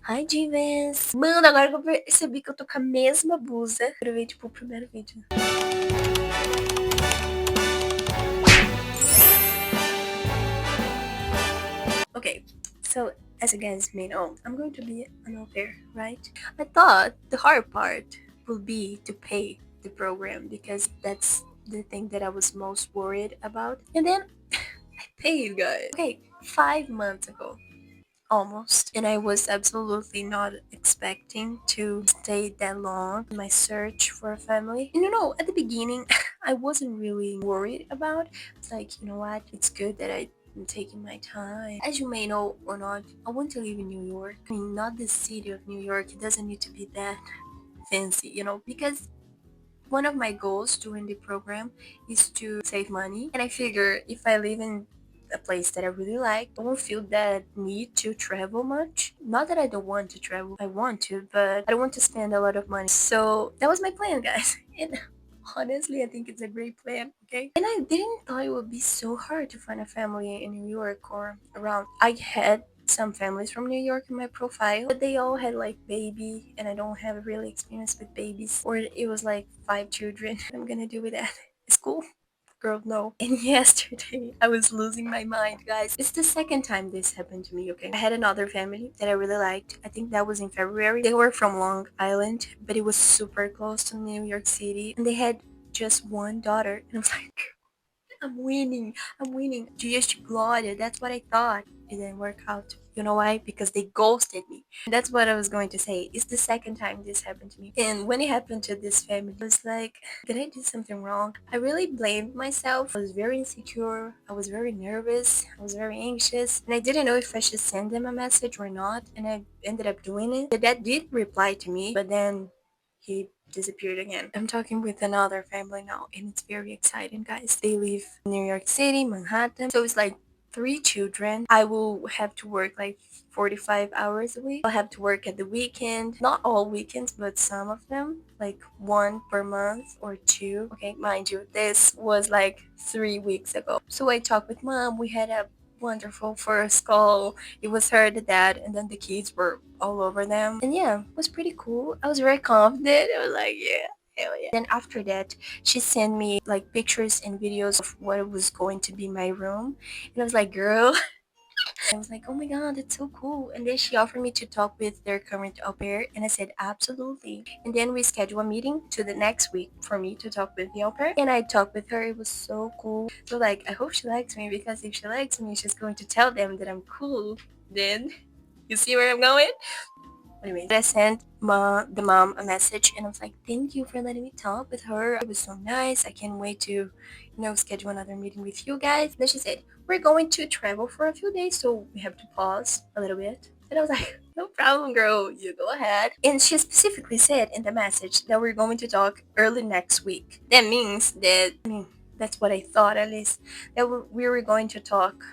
Ai, Divas! Mano, agora que eu percebi que eu tô com a mesma blusa. Gravei, tipo, o primeiro vídeo. Okay, so as you guys may know, I'm going to be an au pair, right? I thought the hard part would be to pay the program because that's the thing that I was most worried about. And then I paid, guys. Okay, 5 months ago. Almost, and I was absolutely not expecting to stay that long in my search for a family. And at the beginning I wasn't really worried about it. It's like, you know what, it's good that I'm taking my time. As you may know or not, I want to live in New York. I mean, not the city of New York. It doesn't need to be that fancy, because one of my goals during the program is to save money, and I figure if I live in a place that I really like, I won't feel that need to travel much. Not that I don't want to travel, I want to, but I don't want to spend a lot of money. So that was my plan, guys. And honestly, I think it's a great plan, okay? And I didn't thought it would be so hard to find a family in New York or around. I had some families from New York in my profile, but they all had like baby, and I don't have really experience with babies. Or it was like 5 children. What I'm gonna do with that? School? Girl, no. And yesterday, I was losing my mind, guys. It's the second time this happened to me, okay? I had another family that I really liked. I think that was in February. They were from Long Island, but it was super close to New York City. And they had just one daughter. And I was like, I'm winning. I'm winning. Dias de glória. That's what I thought. It didn't work out. You know why? Because they ghosted me. That's what I was going to say. It's the second time this happened to me. And when it happened to this family, I was like, did I do something wrong? I really blamed myself. I was very insecure. I was very nervous. I was very anxious. And I didn't know if I should send them a message or not. And I ended up doing it. The dad did reply to me, but then he disappeared again. I'm talking with another family now, and it's very exciting, guys. They live in New York City, Manhattan. So it's like 3 children. I will have to work like 45 hours a week. I'll have to work at the weekend. Not all weekends, but some of them. Like one per month or two. Okay, mind you, this was like 3 weeks ago. So I talked with mom. We had a wonderful first call. It was her, the dad, and then the kids were all over them. And yeah, it was pretty cool. I was very confident. I was like, yeah, hell yeah. Then after that, she sent me like pictures and videos of what was going to be my room. And I was like, girl, I was like, oh my god, that's so cool. And then she offered me to talk with their current au pair, and I said, absolutely. And then we scheduled a meeting to the next week for me to talk with the au pair. And I talked with her. It was so cool. So like, I hope she likes me, because if she likes me, she's going to tell them that I'm cool. Then, you see where I'm going? Anyway, I sent the mom a message, and I was like, thank you for letting me talk with her. It was so nice. I can't wait to, schedule another meeting with you guys. Then she said, we're going to travel for a few days, so we have to pause a little bit. And I was like, no problem, girl. You go ahead. And she specifically said in the message that we're going to talk early next week. That means that, that's what I thought at least, that we were going to talk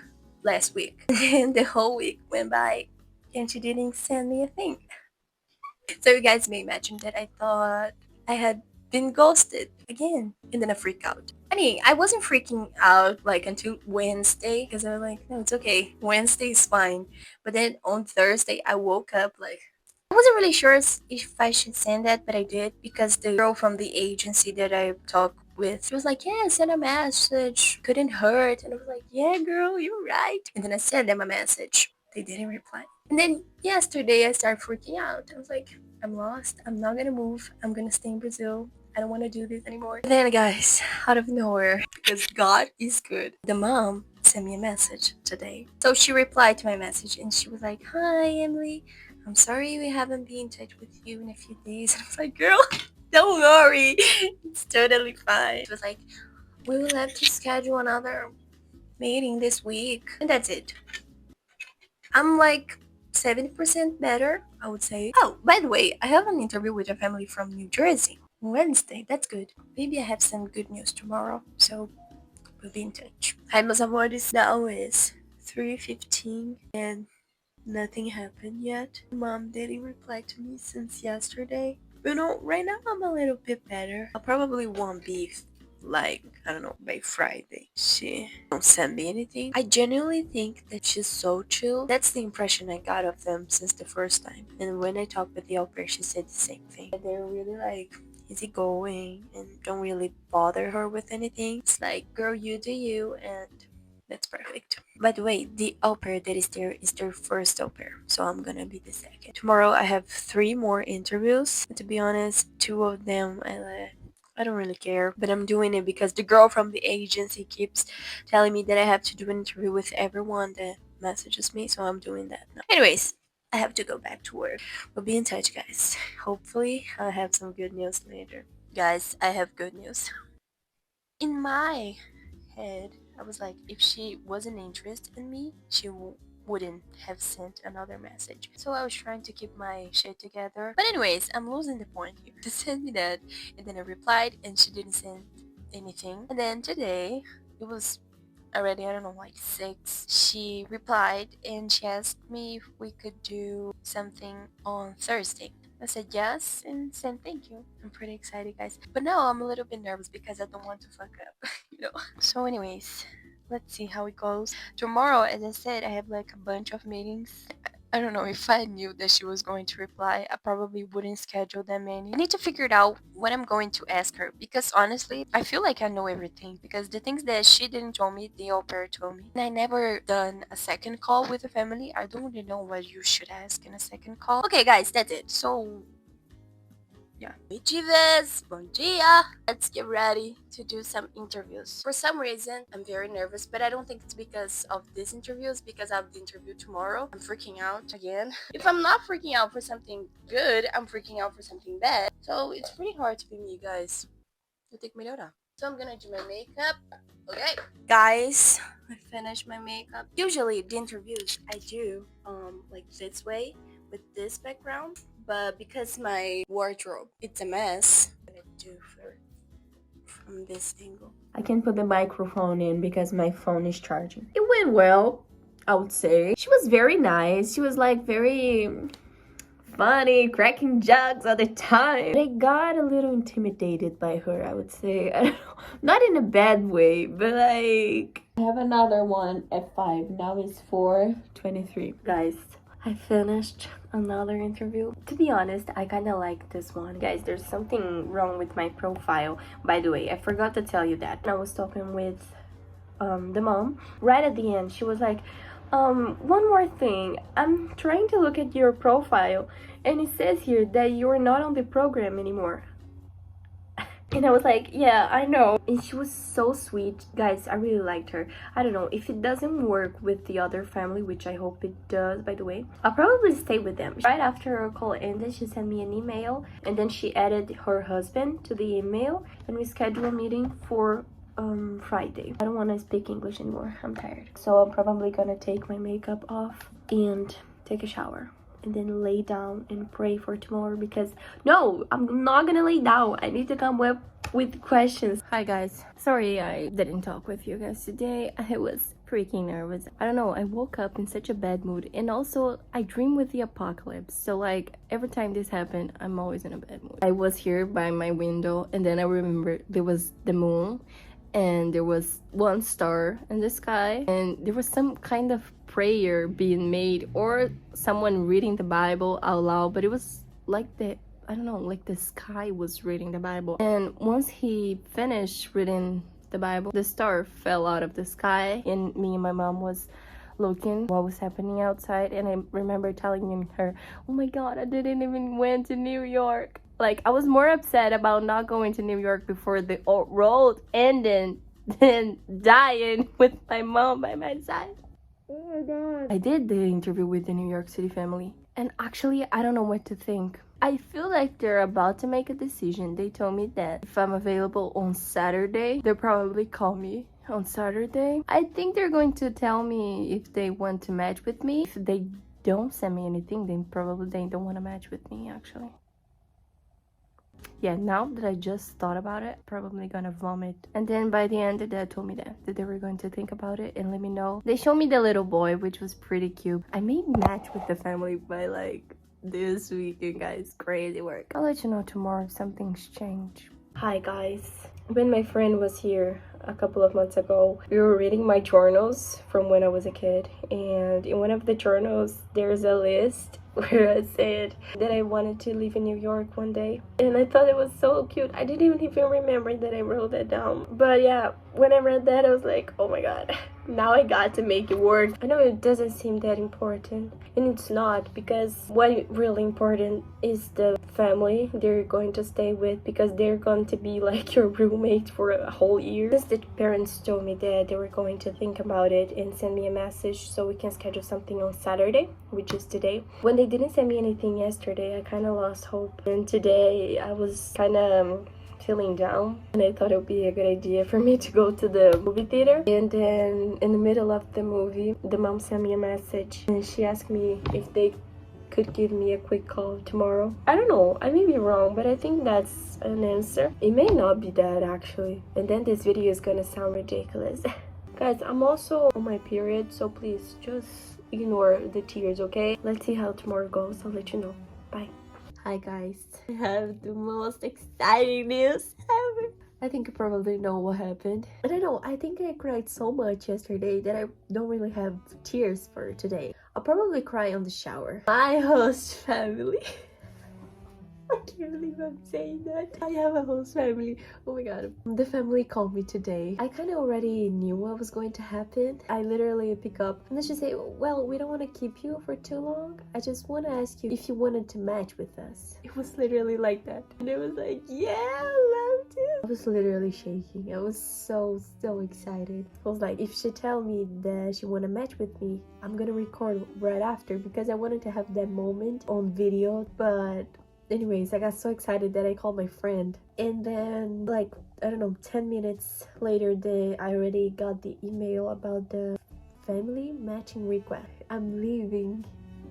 last week. And the whole week went by, and she didn't send me a thing. So you guys may imagine that I thought I had been ghosted again, and then I freak out. I mean, I wasn't freaking out like until Wednesday, because I was like, no, it's okay. Wednesday is fine. But then on Thursday, I woke up like, I wasn't really sure if I should send that, but I did, because the girl from the agency that I talked with, she was like, yeah, send a message. Couldn't hurt. And I was like, yeah, girl, you're right. And then I sent them a message. They didn't reply. And then yesterday, I started freaking out. I was like, I'm lost. I'm not gonna move. I'm gonna stay in Brazil. I don't want to do this anymore. And then, guys, out of nowhere, because God is good, the mom sent me a message today. So she replied to my message, and she was like, hi, Emily. I'm sorry we haven't been in touch with you in a few days. And I was like, girl, don't worry. It's totally fine. She was like, we will have to schedule another meeting this week. And that's it. I'm like 70% better, I would say. Oh, by the way, I have an interview with a family from New Jersey Wednesday. That's good. Maybe I have some good news tomorrow, so we'll be in touch. Hi, meus amores. Now is 3:15 and nothing happened yet. Mom didn't reply to me since yesterday. Right now I'm a little bit better. I probably won't be like, I don't know, by Friday. She don't send me anything. I genuinely think that she's so chill. That's the impression I got of them since the first time. And when I talked with the au pair, she said the same thing. They're really like easygoing and don't really bother her with anything. It's like, girl, you do you, and that's perfect. By the way, the au pair that is there is their first au pair, so I'm gonna be the second. Tomorrow I have 3 more interviews. And to be honest, 2 of them I don't really care, but I'm doing it because the girl from the agency keeps telling me that I have to do an interview with everyone that messages me, so I'm doing that now. Anyways, I have to go back to work. We'll be in touch, guys. Hopefully, I'll have some good news later. Guys, I have good news. In my head, I was like, if she wasn't interested in me, she wouldn't have sent another message. So I was trying to keep my shit together. But anyways, I'm losing the point here. She sent me that, and then I replied, and she didn't send anything. And then today, it was already, I don't know, like 6. She replied, and she asked me if we could do something on Thursday. I said yes and said thank you. I'm pretty excited, guys. But now I'm a little bit nervous because I don't want to fuck up, you know. So anyways, let's see how it goes. Tomorrow, as I said, I have like a bunch of meetings. I don't know, if I knew that she was going to reply, I probably wouldn't schedule that many. I need to figure it out what I'm going to ask her, because honestly, I feel like I know everything, because the things that she didn't tell me, the au pair told me. And I never done a second call with the family. I don't really know what you should ask in a second call. Okay, guys, that's it. So yeah. Vezes, bom dia! Let's get ready to do some interviews. For some reason, I'm very nervous, but I don't think it's because of these interviews, because I have the interview tomorrow. I'm freaking out again. If I'm not freaking out for something good, I'm freaking out for something bad. So it's pretty hard to be me, guys. Eu tenho que melhorar. So I'm gonna do my makeup. Okay. Guys, I finished my makeup. Usually the interviews I do like this way with this background, but because my wardrobe it's a mess, I'm gonna do from this angle. I can put the microphone in because my phone is charging. It went well, I would say. She was very nice. She was like very funny, cracking jokes all the time. I got a little intimidated by her, I would say. I don't know, not in a bad way, but like... I have another one at 5. Now it's 4:23. Guys, I finished another interview. To be honest, I kind of like this one. Guys, there's something wrong with my profile. By the way, I forgot to tell you that. I was talking with the mom. Right at the end, she was like, one more thing. I'm trying to look at your profile, and it says here that you're not on the program anymore. And I was like, yeah, I know. And she was so sweet. Guys, I really liked her. I don't know, if it doesn't work with the other family, which I hope it does, by the way, I'll probably stay with them. Right after our call ended, she sent me an email, and then she added her husband to the email, and we scheduled a meeting for Friday. I don't want to speak English anymore. I'm tired. So I'm probably gonna take my makeup off and take a shower, and then lay down and pray for tomorrow, because no, I'm not gonna lay down. I need to come up with questions. Hi guys, sorry I didn't talk with you guys today. I was freaking nervous. I don't know, I woke up in such a bad mood, and also I dream with the apocalypse, so like every time this happened, I'm always in a bad mood. I was here by my window, and then I remember there was the moon, and there was one star in the sky, and there was some kind of prayer being made, or someone reading the Bible out loud, but it was like I don't know, like the sky was reading the Bible. And once he finished reading the Bible, the star fell out of the sky, and me and my mom was looking what was happening outside, and I remember telling her, oh my god, I didn't even went to New York. Like, I was more upset about not going to New York before the road ended than dying with my mom by my side. Oh my god. I did the interview with the New York City family, and actually I don't know what to think. I feel like they're about to make a decision. They told me that if I'm available on Saturday, they'll probably call me on Saturday. I think they're going to tell me if they want to match with me. If they don't send me anything, then probably they don't want to match with me, actually. Yeah, now that I just thought about it, probably gonna vomit. And then by the end, the dad told me that they were going to think about it and let me know. They showed me the little boy, which was pretty cute. I may match with the family by like this weekend, guys. Crazy work. I'll let you know tomorrow if something's changed. Hi guys, When my friend was here a couple of months ago, we were reading my journals from when I was a kid, and in one of the journals there's a list where I said that I wanted to live in New York one day, and I thought it was so cute. I didn't even remember that I wrote that down, but yeah, when I read that I was like, oh my god, now I got to make it work. I know it doesn't seem that important, and it's not, because what really important is the family they're going to stay with, because they're going to be like your roommate for a whole year. Since the parents told me that they were going to think about it and send me a message so we can schedule something on Saturday, which is today. When they didn't send me anything yesterday, I kind of lost hope, and today I was kind of feeling down, and I thought it would be a good idea for me to go to the movie theater. And then in the middle of the movie, the mom sent me a message and she asked me if they could give me a quick call tomorrow. I don't know, I may be wrong, but I think that's an answer. It may not be that actually, and then this video is gonna sound ridiculous. Guys, I'm also on my period, so please just ignore the tears, okay? Let's see how tomorrow goes. I'll let you know. Bye. Hi guys, I have the most exciting news ever. I think you probably know what happened. I don't know, I think I cried so much yesterday that I don't really have tears for today. I'll probably cry on the shower. My host family. I can't believe I'm saying that. I have a host family. Oh my god. The family called me today. I kind of already knew what was going to happen. I literally pick up and then she say, well, we don't want to keep you for too long. I just want to ask you if you wanted to match with us. It was literally like that. And I was like, yeah, I love to. I was literally shaking. I was so excited. I was like, if she tell me that she want to match with me, I'm gonna record right after, because I wanted to have that moment on video. But anyways, I got so excited that I called my friend, and then like, I don't know, 10 minutes later I already got the email about the family matching request. I'm leaving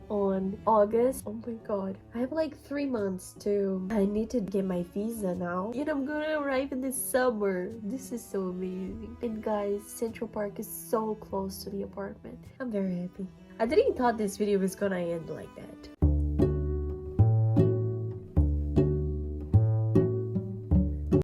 on August. Oh my god, I have like 3 months to, I need to get my visa now, and I'm gonna arrive in the summer. This is so amazing. And guys, Central Park is so close to the apartment. I'm very happy. I didn't thought this video was gonna end like that.